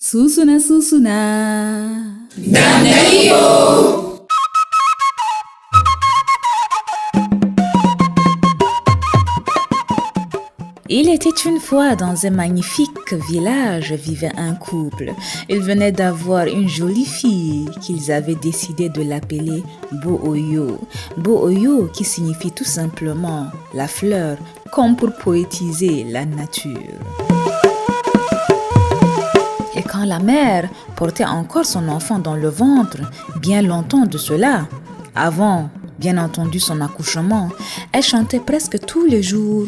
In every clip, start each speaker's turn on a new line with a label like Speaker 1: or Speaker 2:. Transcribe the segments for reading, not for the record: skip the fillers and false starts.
Speaker 1: Susuna susuna. Il était une fois dans un magnifique village vivait un couple. Ils venaient d'avoir une jolie fille qu'ils avaient décidé de l'appeler Bo-Oyo. Bo-Oyo qui signifie tout simplement la fleur, comme pour poétiser la nature. Et quand la mère portait encore son enfant dans le ventre, bien longtemps de cela, avant, bien entendu, son accouchement, elle chantait presque tous les jours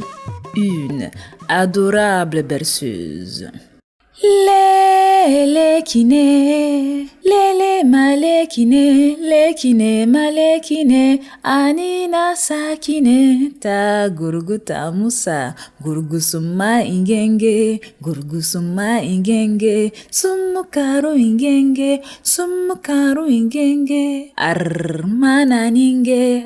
Speaker 1: une adorable berceuse. Lele kine, lele male kine, le kine male kine, anina sakine, ta gurguta musa, gurgusuma ingenge, sumukaru ingenge, armananinge,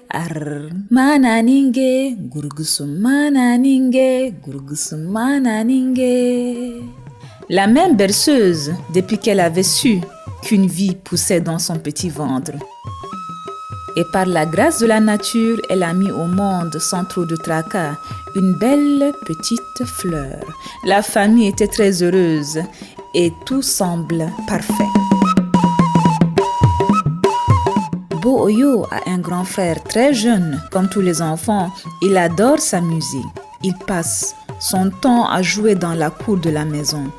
Speaker 1: gurgusumananinge. La même berceuse, depuis qu'elle avait su qu'une vie poussait dans son petit ventre. Et par la grâce de la nature, elle a mis au monde, sans trop de tracas, une belle petite fleur. La famille était très heureuse et tout semble parfait. Bo-Oyo a un grand frère très jeune. Comme tous les enfants, il adore s'amuser. Il passe son temps à jouer dans la cour de la maison.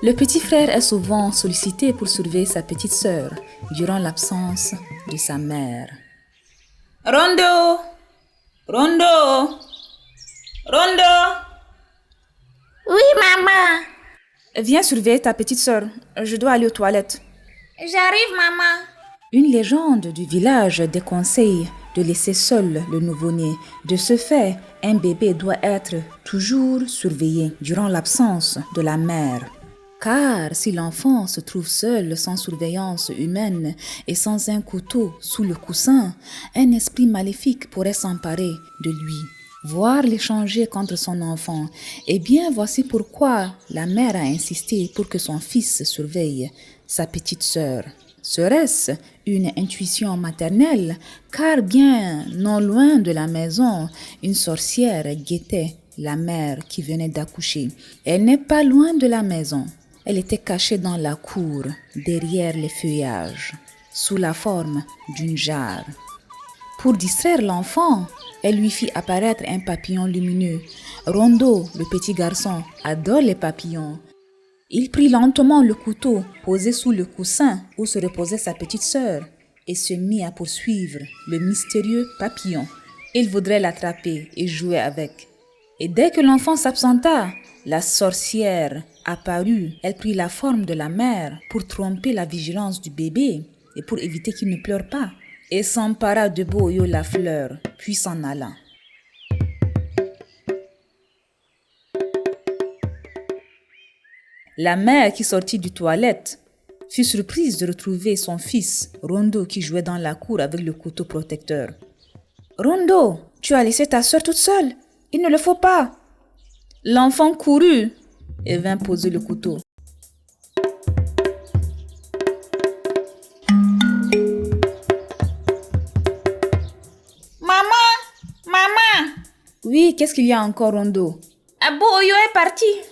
Speaker 1: Le petit frère est souvent sollicité pour surveiller sa petite sœur durant l'absence de sa mère. Rondo! Rondo! Rondo!
Speaker 2: Oui, maman.
Speaker 1: Viens surveiller ta petite sœur. Je dois aller aux toilettes.
Speaker 2: J'arrive, maman.
Speaker 1: Une légende du village déconseille de laisser seul le nouveau-né. De ce fait, un bébé doit être toujours surveillé durant l'absence de la mère. Car si l'enfant se trouve seul, sans surveillance humaine et sans un couteau sous le coussin, un esprit maléfique pourrait s'emparer de lui, voire l'échanger contre son enfant. Eh bien, voici pourquoi la mère a insisté pour que son fils surveille sa petite sœur. Serait-ce une intuition maternelle? Car bien non loin de la maison, une sorcière guettait la mère qui venait d'accoucher. Elle n'est pas loin de la maison. Elle était cachée dans la cour, derrière les feuillages, sous la forme d'une jarre. Pour distraire l'enfant, elle lui fit apparaître un papillon lumineux. Rondo, le petit garçon, adore les papillons. Il prit lentement le couteau posé sous le coussin où se reposait sa petite sœur et se mit à poursuivre le mystérieux papillon. Il voudrait l'attraper et jouer avec. Et dès que l'enfant s'absenta, la sorcière apparut. Elle prit la forme de la mère pour tromper la vigilance du bébé et pour éviter qu'il ne pleure pas. Et s'empara de Bo-Oyo la fleur, puis s'en alla. La mère qui sortit du toilette fut surprise de retrouver son fils, Rondo, qui jouait dans la cour avec le couteau protecteur. « Rondo, tu as laissé ta sœur toute seule. Il ne le faut pas. » L'enfant courut et vint poser le couteau.
Speaker 2: Maman.
Speaker 1: Oui, qu'est-ce qu'il y a encore, Rondo?
Speaker 2: Bo-Oyo est parti.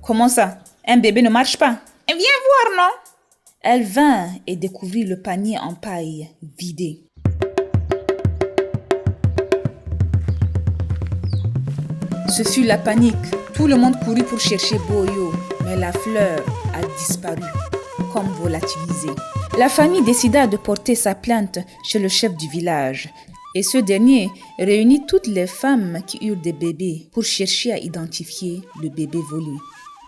Speaker 1: Comment ça? Un bébé ne marche pas?
Speaker 2: Viens voir, non?
Speaker 1: Elle vint et découvrit le panier en paille vidé. Ce fut la panique. Tout le monde courut pour chercher Bo-Oyo, mais la fleur a disparu, comme volatilisée. La famille décida de porter sa plainte chez le chef du village. Et ce dernier réunit toutes les femmes qui eurent des bébés pour chercher à identifier le bébé volé.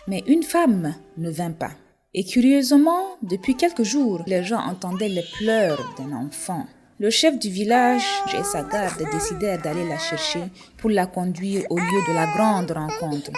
Speaker 1: Mais une femme ne vint pas. Et curieusement, depuis quelques jours, les gens entendaient les pleurs d'un enfant. Le chef du village et sa garde décidèrent d'aller la chercher pour la conduire au lieu de la grande rencontre.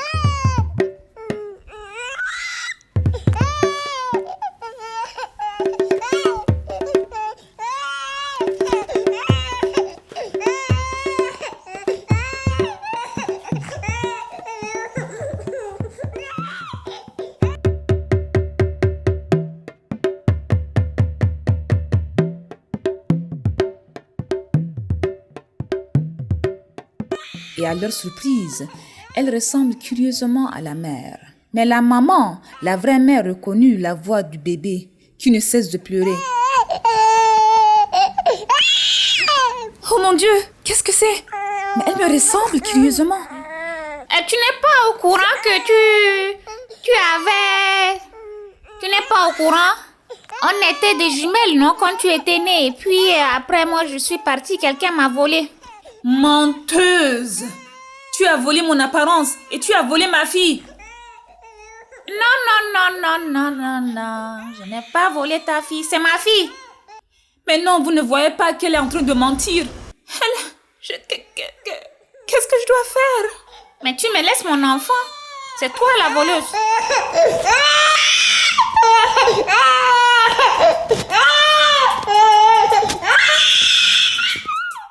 Speaker 1: Et à leur surprise, elle ressemble curieusement à la mère. Mais la maman, la vraie mère, reconnut la voix du bébé qui ne cesse de pleurer. Oh mon Dieu, qu'est-ce que c'est? Mais elle me ressemble curieusement.
Speaker 2: Tu n'es pas au courant que Tu n'es pas au courant? On était des jumelles, non, quand tu étais née. Et puis après, moi, je suis partie, quelqu'un m'a volé.
Speaker 1: Menteuse! Tu as volé mon apparence et tu as volé ma fille.
Speaker 2: Non. Je n'ai pas volé ta fille, c'est ma fille.
Speaker 1: Mais non, vous ne voyez pas qu'elle est en train de mentir. Qu'est-ce que je dois faire?
Speaker 2: Mais tu me laisses mon enfant. C'est toi la voleuse.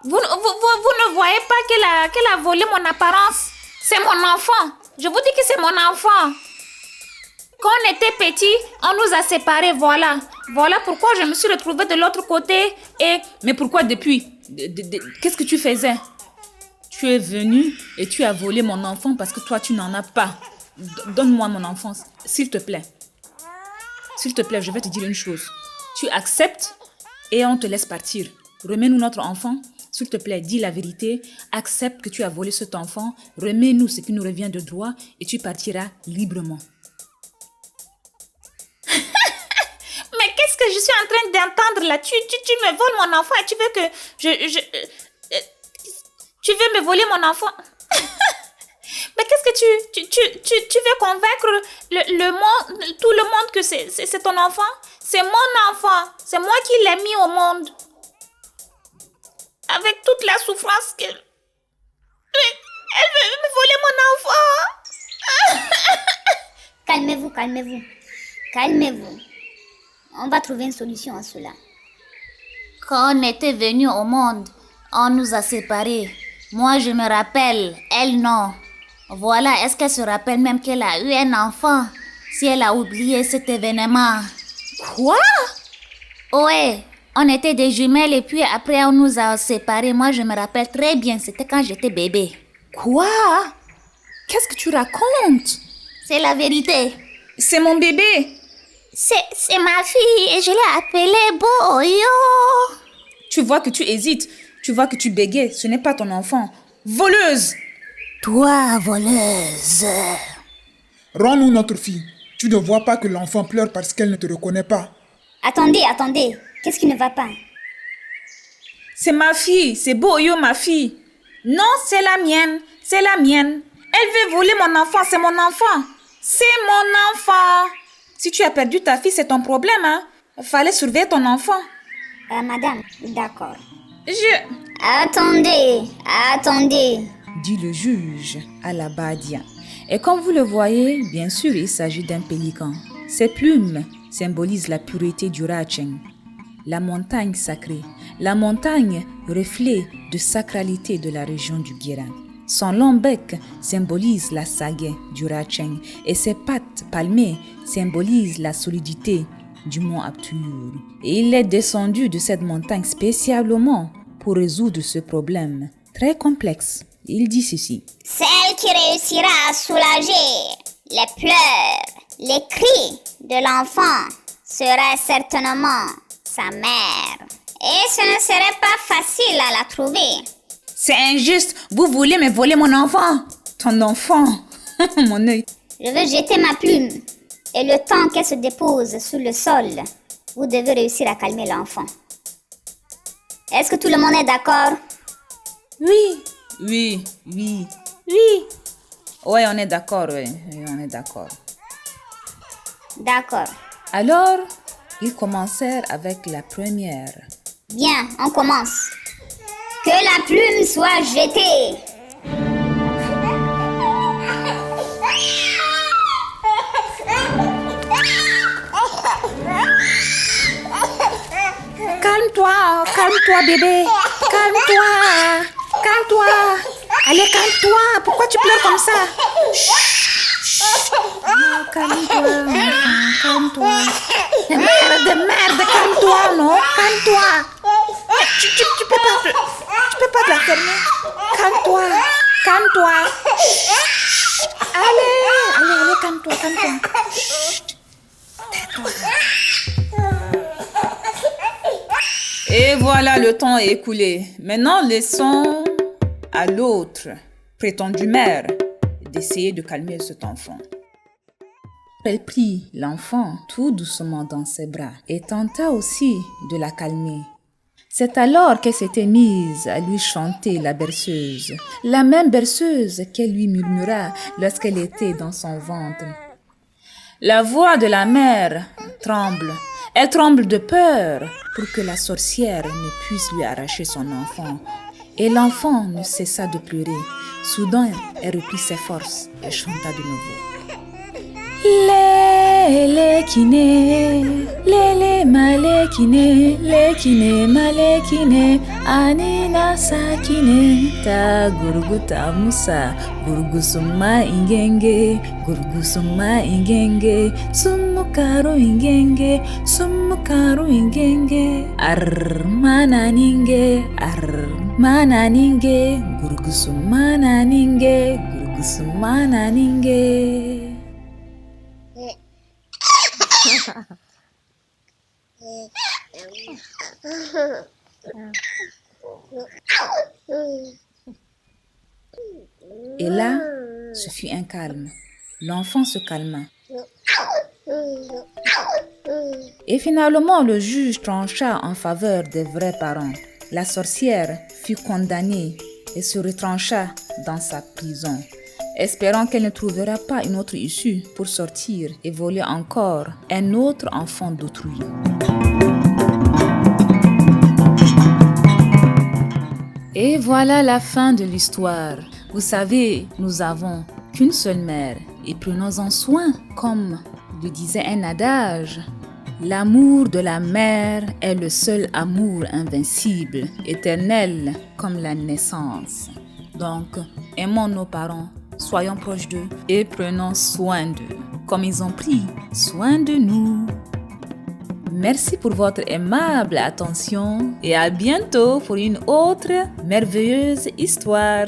Speaker 2: Vous ne voyez pas qu'elle a volé mon apparence? C'est mon enfant. Je vous dis que c'est mon enfant. Quand on était petits, on nous a séparés, voilà. Voilà pourquoi je me suis retrouvée de l'autre côté et...
Speaker 1: Mais pourquoi depuis? Qu'est-ce que tu faisais? Tu es venu et tu as volé mon enfant parce que toi, tu n'en as pas. Donne-moi mon enfant, s'il te plaît. S'il te plaît, je vais te dire une chose. Tu acceptes et on te laisse partir. Remets-nous notre enfant. S'il te plaît, dis la vérité. Accepte que tu as volé cet enfant. Remets-nous ce qui nous revient de droit et tu partiras librement.
Speaker 2: Mais qu'est-ce que je suis en train d'entendre là? Tu me voles mon enfant et tu veux que tu veux me voler mon enfant? Mais qu'est-ce que tu veux convaincre le monde, tout le monde que c'est ton enfant? C'est mon enfant. C'est moi qui l'ai mis au monde. Avec toute la souffrance qu'elle... Elle veut me voler mon enfant.
Speaker 3: Calmez-vous. On va trouver une solution à cela.
Speaker 2: Quand on était venus au monde, on nous a séparés. Moi, je me rappelle, elle non. Voilà, est-ce qu'elle se rappelle même qu'elle a eu un enfant si elle a oublié cet événement?
Speaker 1: Quoi?
Speaker 2: Ouais, on était des jumelles et puis après on nous a séparés. Moi, je me rappelle très bien, c'était quand j'étais bébé.
Speaker 1: Quoi? Qu'est-ce que tu racontes?
Speaker 2: C'est la vérité.
Speaker 1: C'est mon bébé.
Speaker 2: C'est ma fille et je l'ai appelée Boyo.
Speaker 1: Tu vois que tu hésites. Tu vois que tu bégayes. Ce n'est pas ton enfant. Voleuse!
Speaker 2: Toi, voleuse.
Speaker 4: Rends-nous notre fille. Tu ne vois pas que l'enfant pleure parce qu'elle ne te reconnaît pas.
Speaker 3: Attendez. Qu'est-ce qui ne va pas?
Speaker 1: C'est ma fille. C'est Boyo, ma fille.
Speaker 2: Non, c'est la mienne. Elle veut voler mon enfant. C'est mon enfant. C'est mon enfant.
Speaker 1: Si tu as perdu ta fille, c'est ton problème, hein? Fallait surveiller ton enfant.
Speaker 3: Madame, d'accord.
Speaker 2: Attendez.
Speaker 1: Dit le juge à la Badia. Et comme vous le voyez, bien sûr, il s'agit d'un pélican. Ses plumes symbolisent la pureté du Racheng, la montagne sacrée, la montagne reflet de sacralité de la région du Guérin. Son long bec symbolise la sagaie du Racheng et ses pattes palmées symbolisent la solidité du mont Aptur. Et il est descendu de cette montagne spécialement pour résoudre ce problème très complexe. Il dit ceci.
Speaker 3: Celle qui réussira à soulager les pleurs, les cris de l'enfant sera certainement sa mère. Et ce ne serait pas facile à la trouver.
Speaker 1: C'est injuste, vous voulez me voler mon enfant. Ton enfant, mon œil.
Speaker 3: Je veux jeter ma plume. Et le temps qu'elle se dépose sur le sol, vous devez réussir à calmer l'enfant. Est-ce que tout le monde est d'accord?
Speaker 1: Oui. Ouais, on est d'accord, on est d'accord.
Speaker 3: D'accord.
Speaker 1: Alors, ils commencèrent avec la première.
Speaker 3: Bien, on commence. Que la plume soit jetée.
Speaker 2: Calme-toi, bébé. Calme-toi. Allez, calme-toi. Pourquoi tu pleures comme ça? Chut. Non, calme-toi. Merde, calme-toi, non? Calme-toi. Tu peux pas te la fermer.
Speaker 1: calme-toi. Allez, calme-toi. Chut. Tais-toi. Et voilà, le temps est écoulé. Maintenant, laissons à l'autre, prétendue mère, d'essayer de calmer cet enfant. Elle prit l'enfant tout doucement dans ses bras et tenta aussi de la calmer. C'est alors qu'elle s'était mise à lui chanter la berceuse, la même berceuse qu'elle lui murmura lorsqu'elle était dans son ventre. La voix de la mère tremble. Elle tremble de peur pour que la sorcière ne puisse lui arracher son enfant. Et l'enfant ne cessa de pleurer. Soudain, elle reprit ses forces et chanta de nouveau. Lele kine, lele male kine, le kine male kine, anina sakine, ta gurguta musa, gurgusuma ingenge, sumukaru ingenge, armananinge, gurgusumananinge. Et là, ce fut un calme. L'enfant se calma. Et finalement, le juge trancha en faveur des vrais parents. La sorcière fut condamnée et se retrancha dans sa prison, espérant qu'elle ne trouvera pas une autre issue pour sortir et voler encore un autre enfant d'autrui. Et voilà la fin de l'histoire. Vous savez, nous avons qu'une seule mère et prenons-en soin, comme le disait un adage. L'amour de la mère est le seul amour invincible, éternel comme la naissance. Donc, aimons nos parents, soyons proches d'eux et prenons soin d'eux, comme ils ont pris soin de nous. Merci pour votre aimable attention et à bientôt pour une autre merveilleuse histoire.